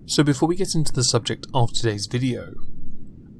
So before we get into the subject of today's video,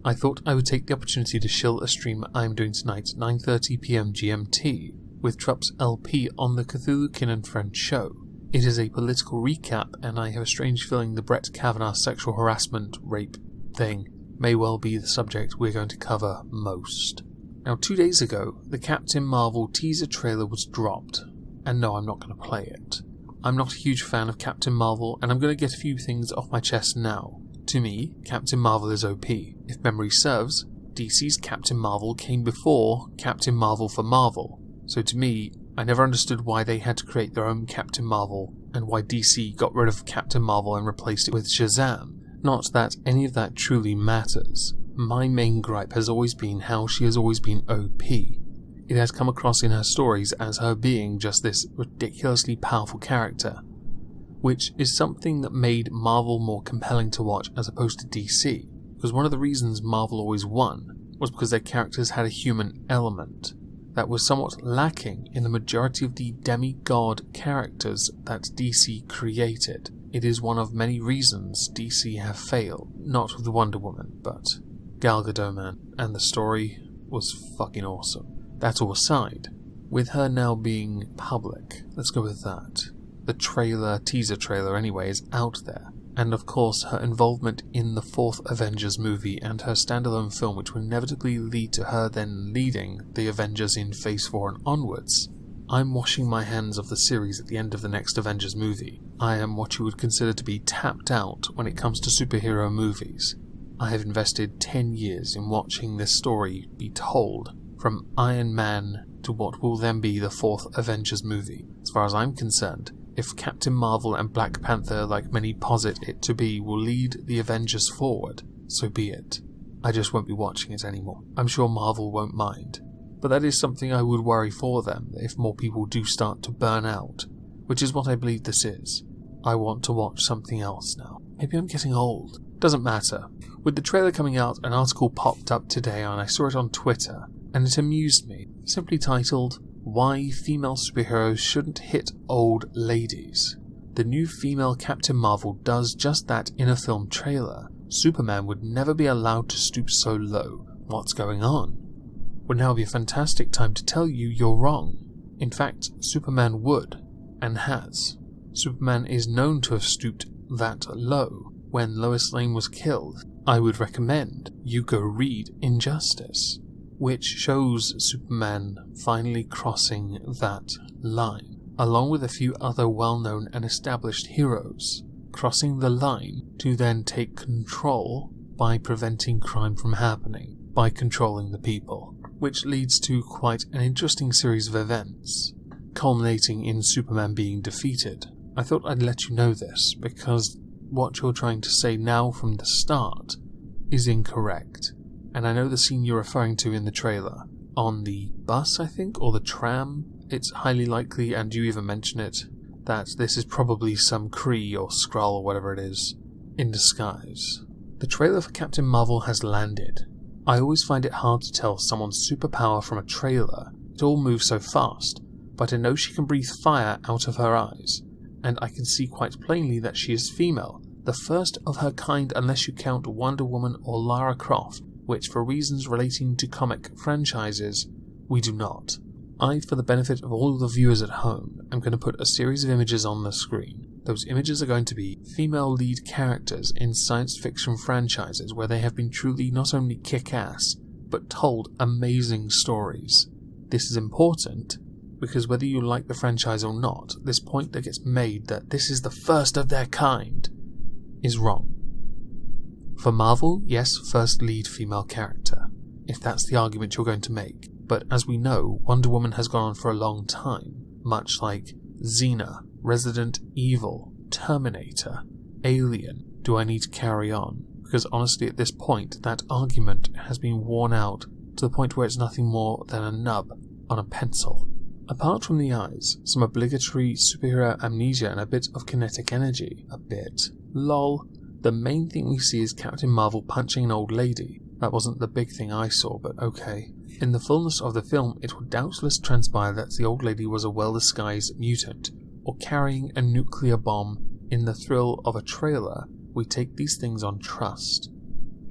I thought I would take the opportunity to shill a stream I'm doing tonight at 9:30 PM GMT with TrupsLP on the Cthulhu-Kin and Friends show. It is a political recap, and I have a strange feeling the Brett Kavanaugh sexual harassment rape thing may well be the subject we're going to cover most. Now, 2 days ago, the Captain Marvel teaser trailer was dropped, and no, I'm not going to play it. I'm not a huge fan of Captain Marvel, and I'm going to get a few things off my chest now. To me, Captain Marvel is OP. If memory serves, DC's Captain Marvel came before Captain Marvel for Marvel. So to me, I never understood why they had to create their own Captain Marvel, and why DC got rid of Captain Marvel and replaced it with Shazam. Not that any of that truly matters. My main gripe has always been how she has always been OP. It has come across in her stories as her being just this ridiculously powerful character, which is something that made Marvel more compelling to watch as opposed to DC, because one of the reasons Marvel always won was because their characters had a human element that was somewhat lacking in the majority of the demigod characters that DC created. It is one of many reasons DC have failed, not with Wonder Woman, but Gal Gadot, man, and the story was fucking awesome. That all aside, with her now being public, let's go with that. The teaser trailer anyway, is out there. And of course her involvement in the 4th Avengers movie and her standalone film, which will inevitably lead to her then leading the Avengers in Phase 4 and onwards. I'm washing my hands of the series at the end of the next Avengers movie. I am what you would consider to be tapped out when it comes to superhero movies. I have invested 10 years in watching this story be told, from Iron Man to what will then be the 4th Avengers movie. As far as I'm concerned, if Captain Marvel and Black Panther, like many posit it to be, will lead the Avengers forward, so be it. I just won't be watching it anymore. I'm sure Marvel won't mind, but that is something I would worry for them if more people do start to burn out, which is what I believe this is. I want to watch something else now. Maybe I'm getting old. Doesn't matter. With the trailer coming out, an article popped up today and I saw it on Twitter, and it amused me, simply titled, "Why Female Superheroes Shouldn't Hit Old Ladies." The new female Captain Marvel does just that in a film trailer. Superman would never be allowed to stoop so low. What's going on? Would now be a fantastic time to tell you you're wrong. In fact, Superman would, and has. Superman is known to have stooped that low. When Lois Lane was killed, I would recommend you go read Injustice, which shows Superman finally crossing that line, along with a few other well-known and established heroes, crossing the line to then take control by preventing crime from happening, by controlling the people, which leads to quite an interesting series of events, culminating in Superman being defeated. I thought I'd let you know this, because what you're trying to say now from the start is incorrect. And I know the scene you're referring to in the trailer, on the bus I think, or the tram, it's highly likely, and you even mention it, that this is probably some Kree or Skrull or whatever it is, in disguise. The trailer for Captain Marvel has landed. I always find it hard to tell someone's superpower from a trailer. It all moves so fast, but I know she can breathe fire out of her eyes, and I can see quite plainly that she is female, the first of her kind unless you count Wonder Woman or Lara Croft, which for reasons relating to comic franchises, we do not. I, for the benefit of all the viewers at home, am going to put a series of images on the screen. Those images are going to be female lead characters in science fiction franchises where they have been truly not only kick-ass, but told amazing stories. This is important, because whether you like the franchise or not, this point that gets made that this is the first of their kind is wrong. For Marvel, yes, first lead female character, if that's the argument you're going to make. But as we know, Wonder Woman has gone on for a long time, much like Xena, Resident Evil, Terminator, Alien. Do I need to carry on? Because honestly at this point, that argument has been worn out to the point where it's nothing more than a nub on a pencil. Apart from the eyes, some obligatory superhero amnesia and a bit of kinetic energy. A bit. Lol. The main thing we see is Captain Marvel punching an old lady. That wasn't the big thing I saw, but okay. In the fullness of the film, it would doubtless transpire that the old lady was a well-disguised mutant, or carrying a nuclear bomb in the thrill of a trailer We take these things on trust.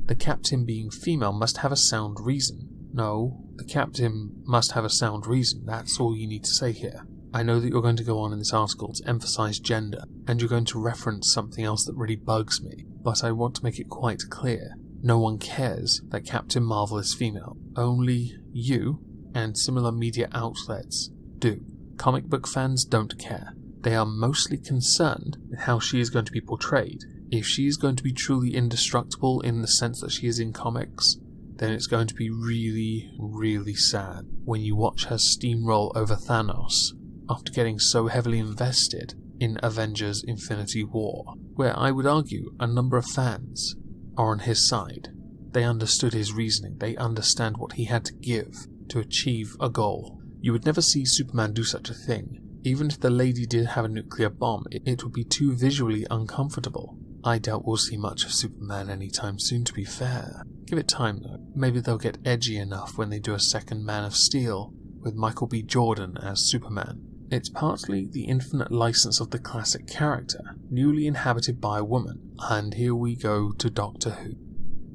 The captain being female must have a sound reason. No, the captain must have a sound reason. That's all you need to say here. I know that you're going to go on in this article to emphasise gender, and you're going to reference something else that really bugs me, but I want to make it quite clear. No one cares that Captain Marvel is female. Only you, and similar media outlets, do. Comic book fans don't care. They are mostly concerned with how she is going to be portrayed. If she is going to be truly indestructible in the sense that she is in comics, then it's going to be really, really sad when you watch her steamroll over Thanos after getting so heavily invested in Avengers Infinity War, where I would argue a number of fans are on his side. They understood his reasoning, they understand what he had to give to achieve a goal. You would never see Superman do such a thing. Even if the lady did have a nuclear bomb, it would be too visually uncomfortable. I doubt we'll see much of Superman anytime soon, to be fair. Give it time though. Maybe they'll get edgy enough when they do a second Man of Steel with Michael B. Jordan as Superman. It's partly the infinite license of the classic character, newly inhabited by a woman, and here we go to Doctor Who.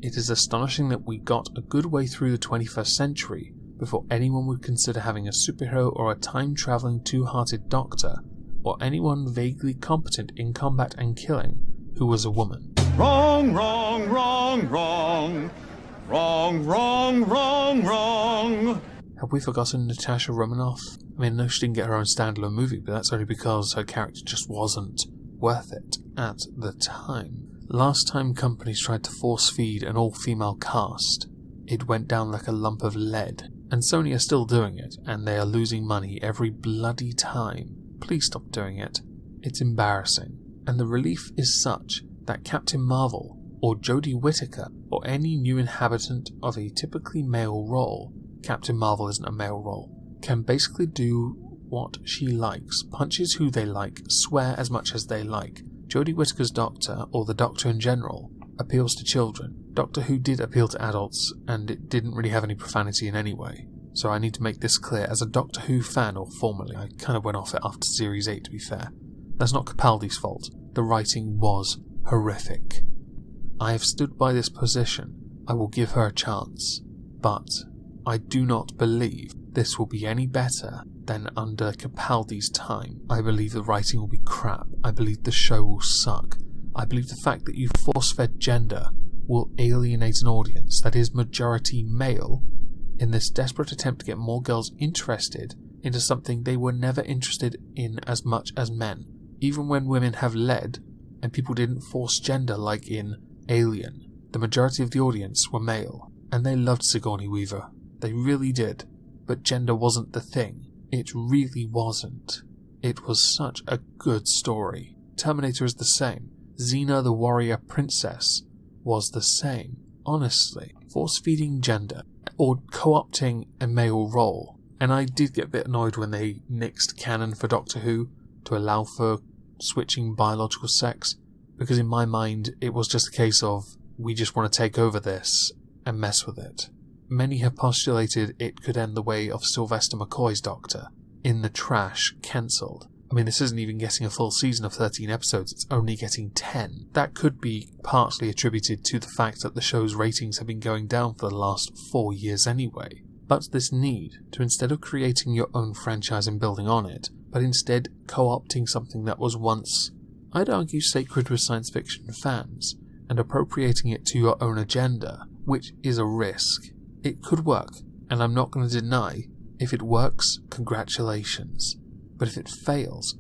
It is astonishing that we got a good way through the 21st century before anyone would consider having a superhero or a time-travelling two-hearted doctor, or anyone vaguely competent in combat and killing who was a woman. Wrong, wrong, wrong, wrong. Wrong, wrong, wrong, wrong. Have we forgotten Natasha Romanoff? I mean, no, she didn't get her own standalone movie, but that's only because her character just wasn't worth it at the time. Last time companies tried to force-feed an all-female cast, it went down like a lump of lead. And Sony are still doing it, and they are losing money every bloody time. Please stop doing it. It's embarrassing. And the relief is such that Captain Marvel, or Jodie Whittaker, or any new inhabitant of a typically male role, Captain Marvel isn't a male role, can basically do what she likes, punches who they like, swear as much as they like. Jodie Whittaker's Doctor, or the Doctor in general, appeals to children. Doctor Who did appeal to adults, and it didn't really have any profanity in any way. So I need to make this clear. As a Doctor Who fan, or formerly, I kind of went off it after Series 8 to be fair. That's not Capaldi's fault. The writing was horrific. I have stood by this position. I will give her a chance. But I do not believe this will be any better than under Capaldi's time. I believe the writing will be crap. I believe the show will suck. I believe the fact that you force-fed gender will alienate an audience that is majority male in this desperate attempt to get more girls interested into something they were never interested in as much as men. Even when women have led, and people didn't force gender like in Alien, the majority of the audience were male, and they loved Sigourney Weaver. They really did. But gender wasn't the thing. It really wasn't. It was such a good story. Terminator is the same. Xena the Warrior Princess was the same. Honestly, force-feeding gender, or co-opting a male role, and I did get a bit annoyed when they nixed canon for Doctor Who to allow for switching biological sex, because in my mind it was just a case of, we just want to take over this and mess with it. Many have postulated it could end the way of Sylvester McCoy's Doctor, in the trash, cancelled. I mean, this isn't even getting a full season of 13 episodes, it's only getting 10. That could be partly attributed to the fact that the show's ratings have been going down for the last 4 years anyway. But this need to, instead of creating your own franchise and building on it, but instead co-opting something that was once, I'd argue, sacred with science fiction fans, and appropriating it to your own agenda, which is a risk. It could work, and I'm not going to deny, if it works, congratulations. But if it fails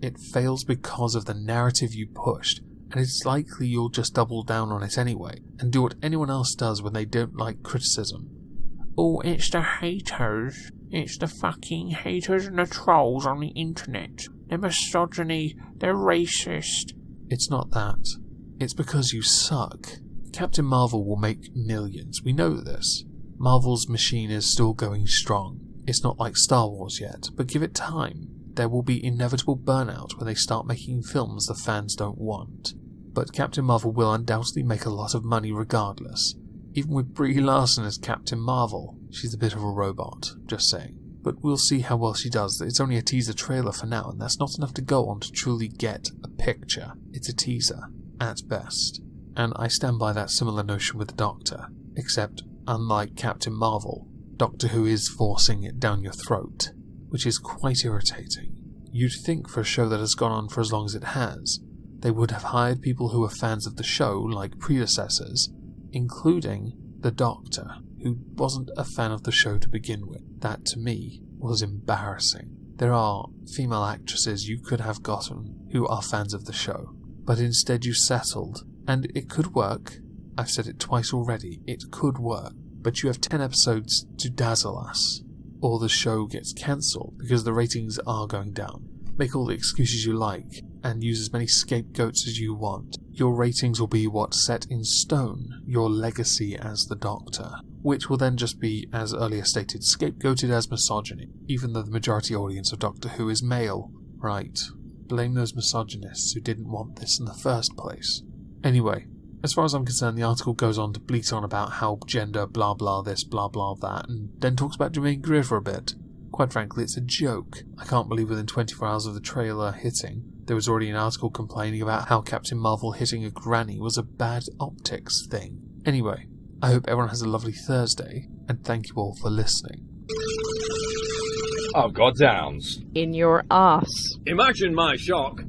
because of the narrative you pushed, and it's likely you'll just double down on it anyway, and do what anyone else does when they don't like criticism. Oh, it's the haters. It's the fucking haters and the trolls on the internet. They're misogyny, they're racist. It's not that. It's because you suck. Captain Marvel will make millions, we know this. Marvel's machine is still going strong. It's not like Star Wars yet, but give it time. There will be inevitable burnout when they start making films the fans don't want. But Captain Marvel will undoubtedly make a lot of money regardless. Even with Brie Larson as Captain Marvel, she's a bit of a robot, just saying. But we'll see how well she does. It's only a teaser trailer for now, and that's not enough to go on to truly get a picture. It's a teaser, at best. and I stand by that similar notion with the Doctor, except, unlike Captain Marvel, Doctor Who is forcing it down your throat, which is quite irritating. You'd think for a show that has gone on for as long as it has, they would have hired people who were fans of the show like predecessors, including the Doctor, who wasn't a fan of the show to begin with. That, to me, was embarrassing. There are female actresses you could have gotten who are fans of the show, but instead you settled, and it could work. I've said it twice already, it could work, but you have 10 episodes to dazzle us, or the show gets cancelled because the ratings are going down. Make all the excuses you like, and use as many scapegoats as you want. Your ratings will be what's set in stone, your legacy as the Doctor, which will then just be, as earlier stated, scapegoated as misogyny, even though the majority audience of Doctor Who is male. Right, blame those misogynists who didn't want this in the first place. Anyway, as far as I'm concerned, the article goes on to bleat on about how gender blah blah this blah blah that, and then talks about Jermaine Greer for a bit. Quite frankly, it's a joke. I can't believe within 24 hours of the trailer hitting, there was already an article complaining about how Captain Marvel hitting a granny was a bad optics thing. Anyway, I hope everyone has a lovely Thursday, and thank you all for listening. Oh, goddowns. In your arse. Imagine my shock